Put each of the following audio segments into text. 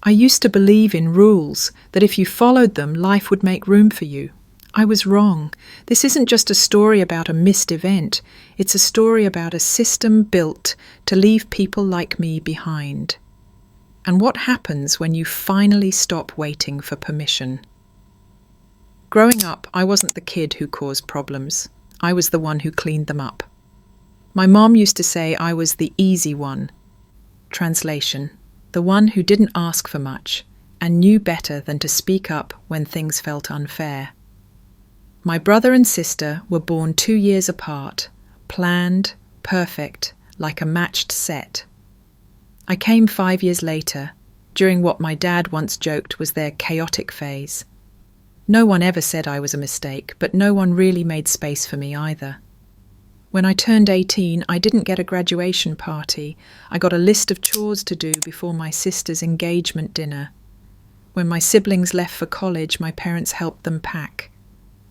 I used to believe in rules, that if you followed them, life would make room for you. I was wrong. This isn't just a story about a missed event. It's a story about a system built to leave people like me behind. And what happens when you finally stop waiting for permission? Growing up, I wasn't the kid who caused problems. I was the one who cleaned them up. My mom used to say I was the easy one. Translation: the one who didn't ask for much and knew better than to speak up when things felt unfair. My brother and sister were born 2 years apart, planned, perfect, like a matched set. I came 5 years later, during what my dad once joked was their chaotic phase. No one ever said I was a mistake, but no one really made space for me either. When I turned 18, I didn't get a graduation party. I got a list of chores to do before my sister's engagement dinner. When my siblings left for college, my parents helped them pack.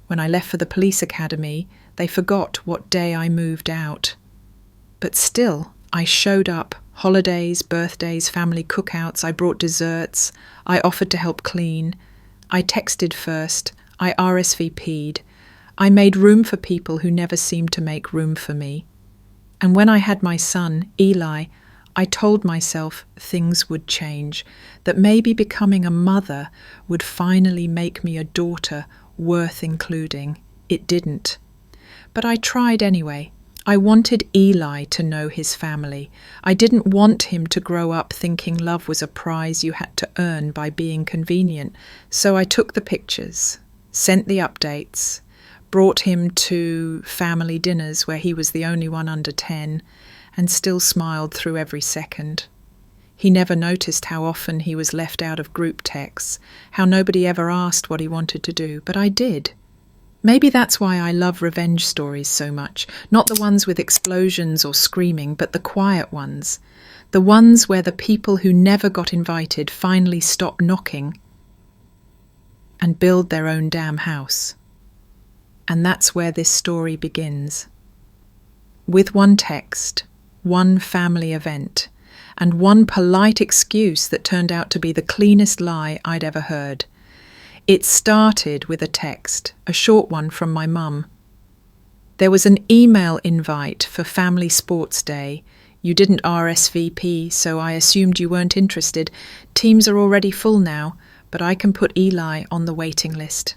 When I left for the police academy, they forgot what day I moved out. But still, I showed up. Holidays, birthdays, family cookouts, I brought desserts. I offered to help clean. I texted first. I RSVP'd. I made room for people who never seemed to make room for me. And when I had my son, Eli, I told myself things would change, that maybe becoming a mother would finally make me a daughter worth including. It didn't. But I tried anyway. I wanted Eli to know his family. I didn't want him to grow up thinking love was a prize you had to earn by being convenient. So I took the pictures, sent the updates, brought him to family dinners where he was the only one under 10, and still smiled through every second. He never noticed how often he was left out of group texts, how nobody ever asked what he wanted to do, but I did. Maybe that's why I love revenge stories so much, not the ones with explosions or screaming, but the quiet ones, the ones where the people who never got invited finally stop knocking and build their own damn house. And that's where this story begins. With one text, one family event, and one polite excuse that turned out to be the cleanest lie I'd ever heard. It started with a text, a short one from my mum. There was an email invite for Family Sports Day. You didn't RSVP, so I assumed you weren't interested. Teams are already full now, but I can put Eli on the waiting list.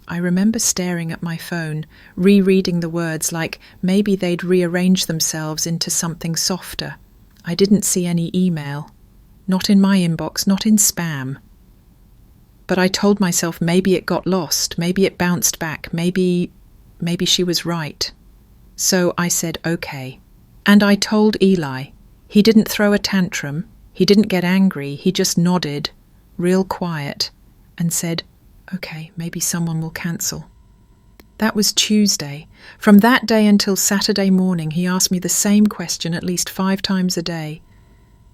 I remember staring at my phone, rereading the words like maybe they'd rearrange themselves into something softer. I didn't see any email. Not in my inbox, not in spam. But I told myself maybe it got lost, maybe it bounced back, maybe she was right. So I said okay. And I told Eli. He didn't throw a tantrum, he didn't get angry, he just nodded, real quiet, and said, okay, maybe someone will cancel. That was Tuesday. From that day until Saturday morning, he asked me the same question at least 5 times a day.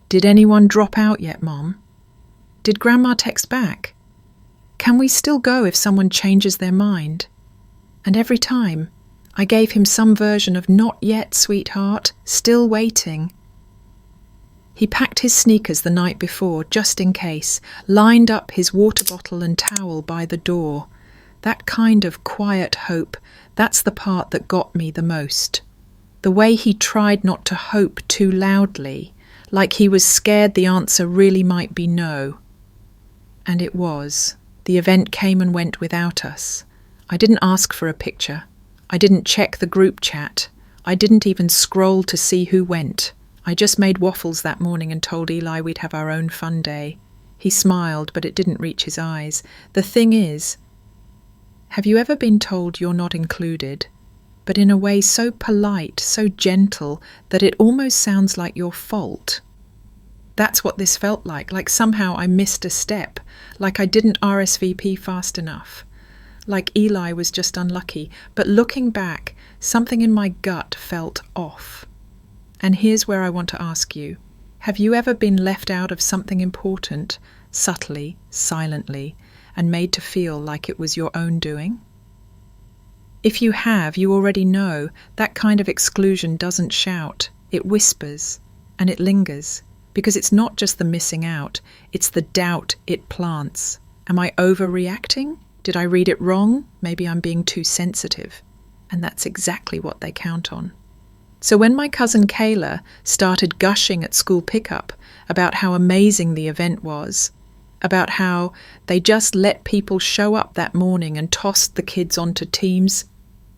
Did anyone drop out yet, Mom? Did Grandma text back? Can we still go if someone changes their mind? And every time, I gave him some version of not yet, sweetheart, still waiting. He packed his sneakers the night before, just in case, lined up his water bottle and towel by the door. That kind of quiet hope, that's the part that got me the most. The way he tried not to hope too loudly, like he was scared the answer really might be no. And it was. The event came and went without us. I didn't ask for a picture. I didn't check the group chat. I didn't even scroll to see who went. I just made waffles that morning and told Eli we'd have our own fun day. He smiled, but it didn't reach his eyes. The thing is, have you ever been told you're not included, but in a way so polite, so gentle, that it almost sounds like your fault? That's what this felt like somehow I missed a step, like I didn't RSVP fast enough, like Eli was just unlucky. But looking back, something in my gut felt off. And here's where I want to ask you, have you ever been left out of something important, subtly, silently, and made to feel like it was your own doing? If you have, you already know that kind of exclusion doesn't shout, it whispers, and it lingers. Because it's not just the missing out, it's the doubt it plants. Am I overreacting? Did I read it wrong? Maybe I'm being too sensitive. And that's exactly what they count on. So when my cousin Kayla started gushing at school pickup about how amazing the event was, about how they just let people show up that morning and tossed the kids onto teams,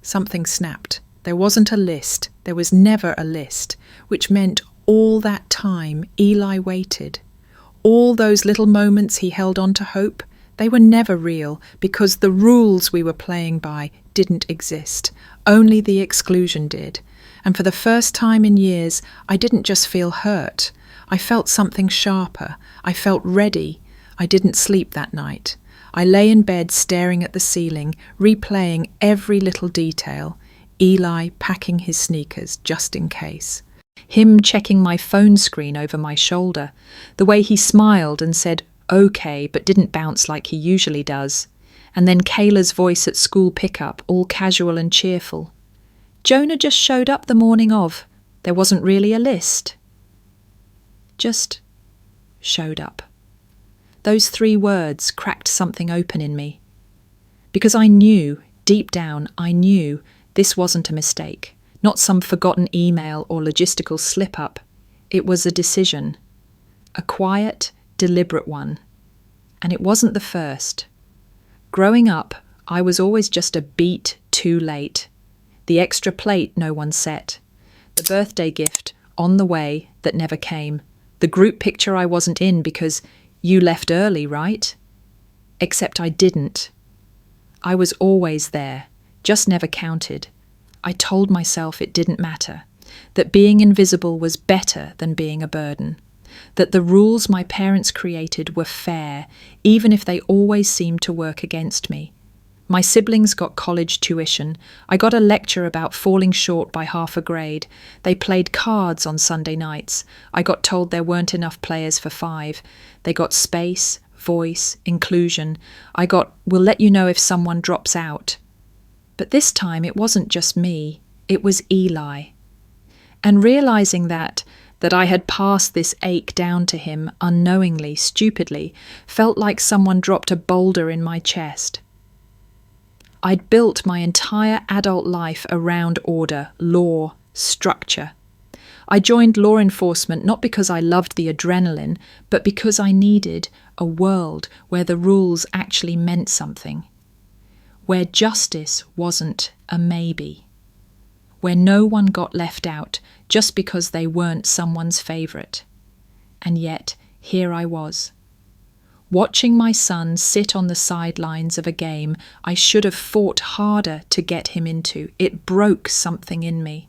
something snapped. There wasn't a list. There was never a list, which meant all that time Eli waited. All those little moments he held on to hope, they were never real because the rules we were playing by didn't exist. Only the exclusion did. And for the first time in years, I didn't just feel hurt. I felt something sharper. I felt ready. I didn't sleep that night. I lay in bed staring at the ceiling, replaying every little detail. Eli packing his sneakers just in case. Him checking my phone screen over my shoulder. The way he smiled and said, "Okay," but didn't bounce like he usually does. And then Kayla's voice at school pickup, all casual and cheerful. Jonah just showed up the morning of. There wasn't really a list. Just showed up. Those 3 words cracked something open in me. Because I knew, deep down, I knew this wasn't a mistake, not some forgotten email or logistical slip-up. It was a decision. A quiet, deliberate one. And it wasn't the first. Growing up, I was always just a beat too late. The extra plate no one set. The birthday gift on the way that never came. The group picture I wasn't in because you left early, right? Except I didn't. I was always there, just never counted. I told myself it didn't matter, that being invisible was better than being a burden, that the rules my parents created were fair, even if they always seemed to work against me. My siblings got college tuition. I got a lecture about falling short by half a grade. They played cards on Sunday nights. I got told there weren't enough players for 5. They got space, voice, inclusion. I got, "We'll let you know if someone drops out." But this time it wasn't just me. It was Eli. And realizing that I had passed this ache down to him unknowingly, stupidly, felt like someone dropped a boulder in my chest. I'd built my entire adult life around order, law, structure. I joined law enforcement not because I loved the adrenaline, but because I needed a world where the rules actually meant something. Where justice wasn't a maybe. Where no one got left out just because they weren't someone's favourite. And yet, here I was. Watching my son sit on the sidelines of a game I should have fought harder to get him into, it broke something in me.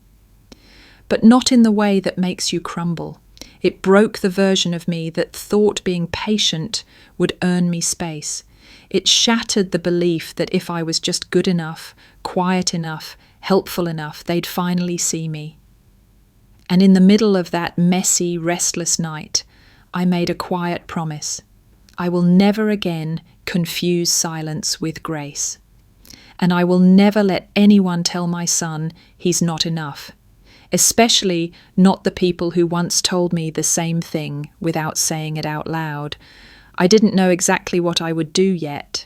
But not in the way that makes you crumble. It broke the version of me that thought being patient would earn me space. It shattered the belief that if I was just good enough, quiet enough, helpful enough, they'd finally see me. And in the middle of that messy, restless night, I made a quiet promise. I will never again confuse silence with grace. And I will never let anyone tell my son he's not enough, especially not the people who once told me the same thing without saying it out loud. I didn't know exactly what I would do yet,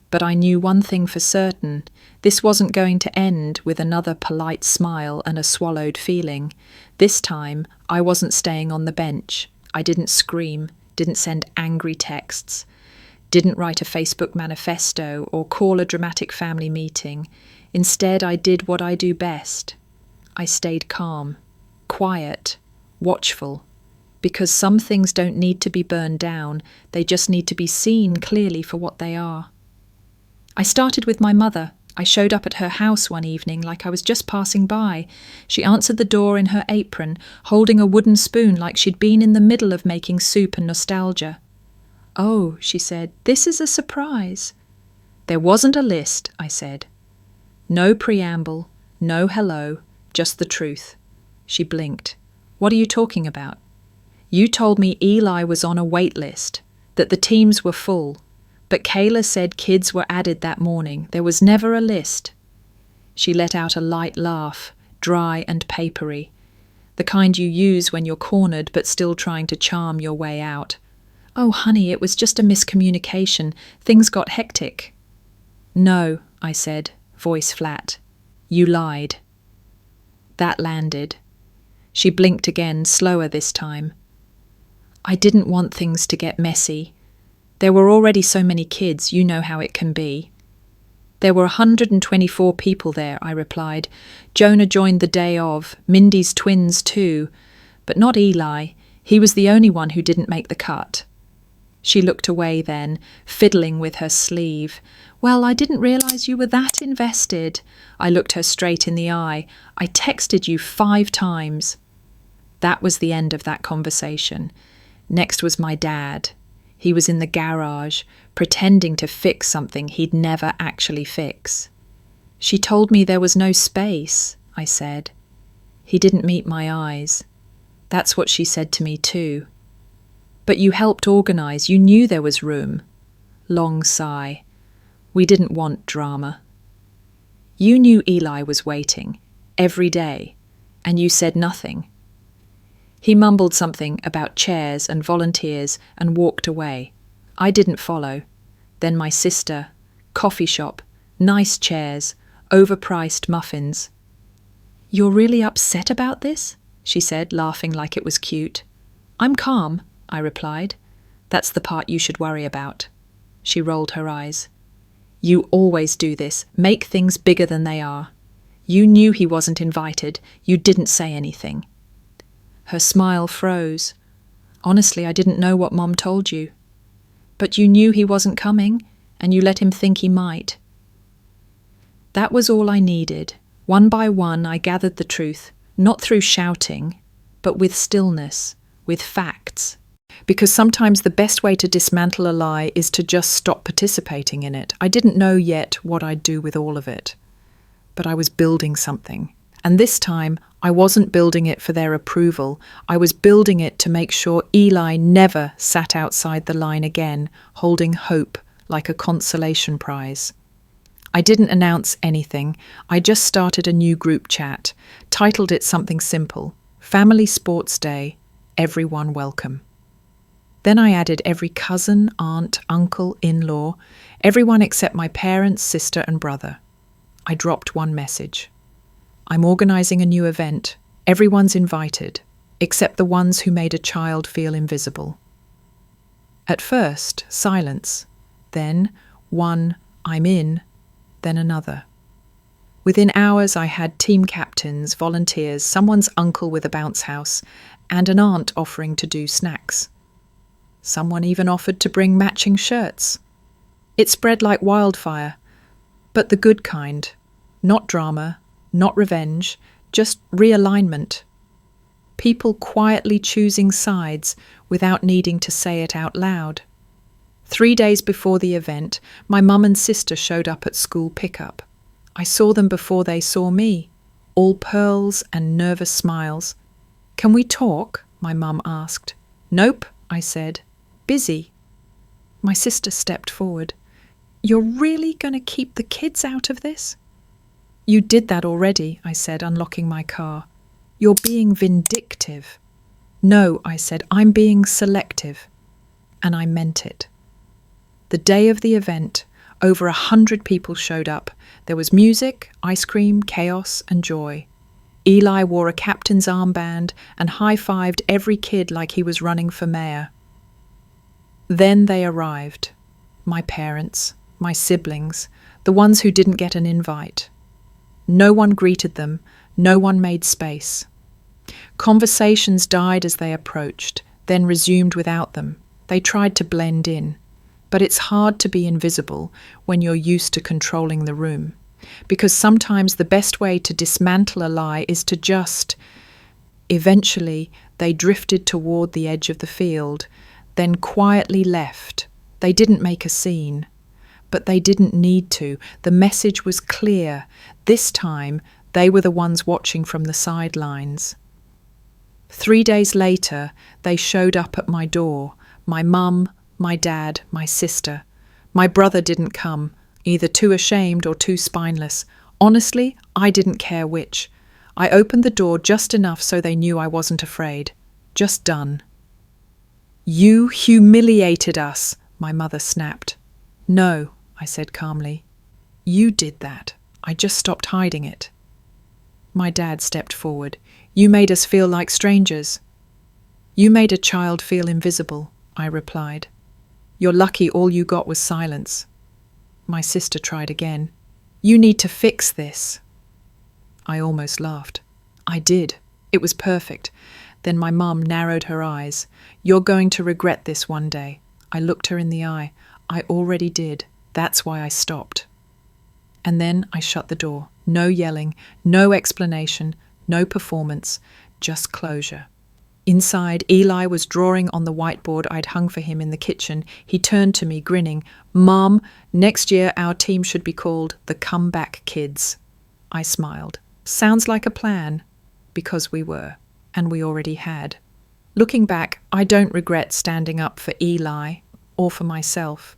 but I knew one thing for certain. This wasn't going to end with another polite smile and a swallowed feeling. This time, I wasn't staying on the bench. I didn't scream. Didn't send angry texts, didn't write a Facebook manifesto or call a dramatic family meeting. Instead, I did what I do best. I stayed calm, quiet, watchful, because some things don't need to be burned down, they just need to be seen clearly for what they are. I started with my mother. I showed up at her house one evening like I was just passing by. She answered the door in her apron, holding a wooden spoon like she'd been in the middle of making soup and nostalgia. "Oh," she said, "this is a surprise." "There wasn't a list," I said. No preamble, no hello, just the truth. She blinked. "What are you talking about?" "You told me Eli was on a wait list, that the teams were full. But Kayla said kids were added that morning. There was never a list." She let out a light laugh, dry and papery. The kind you use when you're cornered but still trying to charm your way out. "Oh, honey, it was just a miscommunication. Things got hectic." "No," I said, voice flat. "You lied." That landed. She blinked again, slower this time. "I didn't want things to get messy. There were already so many kids, you know how it can be." "There were 124 people there," I replied. "Jonah joined the day of, Mindy's twins too, but not Eli. He was the only one who didn't make the cut." She looked away then, fiddling with her sleeve. "Well, I didn't realize you were that invested." I looked her straight in the eye. "I texted you 5 times. That was the end of that conversation. Next was my dad. He was in the garage, pretending to fix something he'd never actually fix. "She told me there was no space," I said. He didn't meet my eyes. "That's what she said to me too." "But you helped organize. You knew there was room." Long sigh. "We didn't want drama." "You knew Eli was waiting, every day, and you said nothing." He mumbled something about chairs and volunteers and walked away. I didn't follow. Then my sister, coffee shop, nice chairs, overpriced muffins. "You're really upset about this?" she said, laughing like it was cute. "I'm calm," I replied. "That's the part you should worry about." She rolled her eyes. "You always do this, make things bigger than they are. You knew he wasn't invited. You didn't say anything." Her smile froze. "Honestly, I didn't know what Mom told you." "But you knew he wasn't coming, and you let him think he might." That was all I needed. One by one, I gathered the truth, not through shouting, but with stillness, with facts. Because sometimes the best way to dismantle a lie is to just stop participating in it. I didn't know yet what I'd do with all of it. But I was building something. And this time, I wasn't building it for their approval. I was building it to make sure Eli never sat outside the line again, holding hope like a consolation prize. I didn't announce anything. I just started a new group chat, titled it something simple, Family Sports Day, Everyone Welcome. Then I added every cousin, aunt, uncle, in-law, everyone except my parents, sister and brother. I dropped one message. I'm organising a new event. Everyone's invited, except the ones who made a child feel invisible. At first, silence. Then, one, I'm in, then another. Within hours, I had team captains, volunteers, someone's uncle with a bounce house, and an aunt offering to do snacks. Someone even offered to bring matching shirts. It spread like wildfire, but the good kind. Not drama, not revenge, just realignment. People quietly choosing sides without needing to say it out loud. 3 days before the event, my mum and sister showed up at school pickup. I saw them before they saw me, all pearls and nervous smiles. "Can we talk?" my mum asked. "Nope," I said. "Busy." My sister stepped forward. "You're really going to keep the kids out of this?" "You did that already," I said, unlocking my car. "You're being vindictive." "No," I said, "I'm being selective." And I meant it. The day of the event, over 100 people showed up. There was music, ice cream, chaos, and joy. Eli wore a captain's armband and high-fived every kid like he was running for mayor. Then they arrived. My parents, my siblings, the ones who didn't get an invite. No one greeted them, no one made space. Conversations died as they approached, then resumed without them. They tried to blend in. But it's hard to be invisible when you're used to controlling the room. Because sometimes the best way to dismantle a lie is to just... Eventually, they drifted toward the edge of the field, then quietly left. They didn't make a scene. But they didn't need to. The message was clear. This time, they were the ones watching from the sidelines. 3 days later, they showed up at my door. My mum, my dad, my sister. My brother didn't come, either too ashamed or too spineless. Honestly, I didn't care which. I opened the door just enough so they knew I wasn't afraid. Just done. You humiliated us, my mother snapped. No, I said calmly. You did that. I just stopped hiding it. My dad stepped forward. You made us feel like strangers. You made a child feel invisible, I replied. You're lucky all you got was silence. My sister tried again. You need to fix this. I almost laughed. I did. It was perfect. Then my mum narrowed her eyes. You're going to regret this one day. I looked her in the eye. I already did. That's why I stopped. And then I shut the door. No yelling, no explanation, no performance, just closure. Inside, Eli was drawing on the whiteboard I'd hung for him in the kitchen. He turned to me, grinning. Mom, next year our team should be called the Comeback Kids. I smiled. Sounds like a plan. Because we were. And we already had. Looking back, I don't regret standing up for Eli or for myself.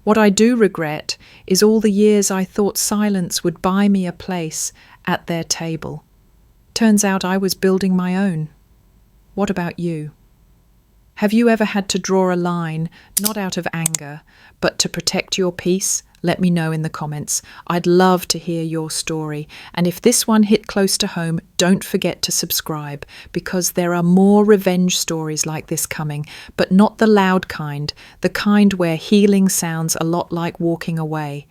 What I do regret is all the years I thought silence would buy me a place at their table. Turns out I was building my own. What about you? Have you ever had to draw a line, not out of anger, but to protect your peace? Let me know in the comments. I'd love to hear your story. And if this one hit close to home, don't forget to subscribe, because there are more revenge stories like this coming, but not the loud kind, the kind where healing sounds a lot like walking away.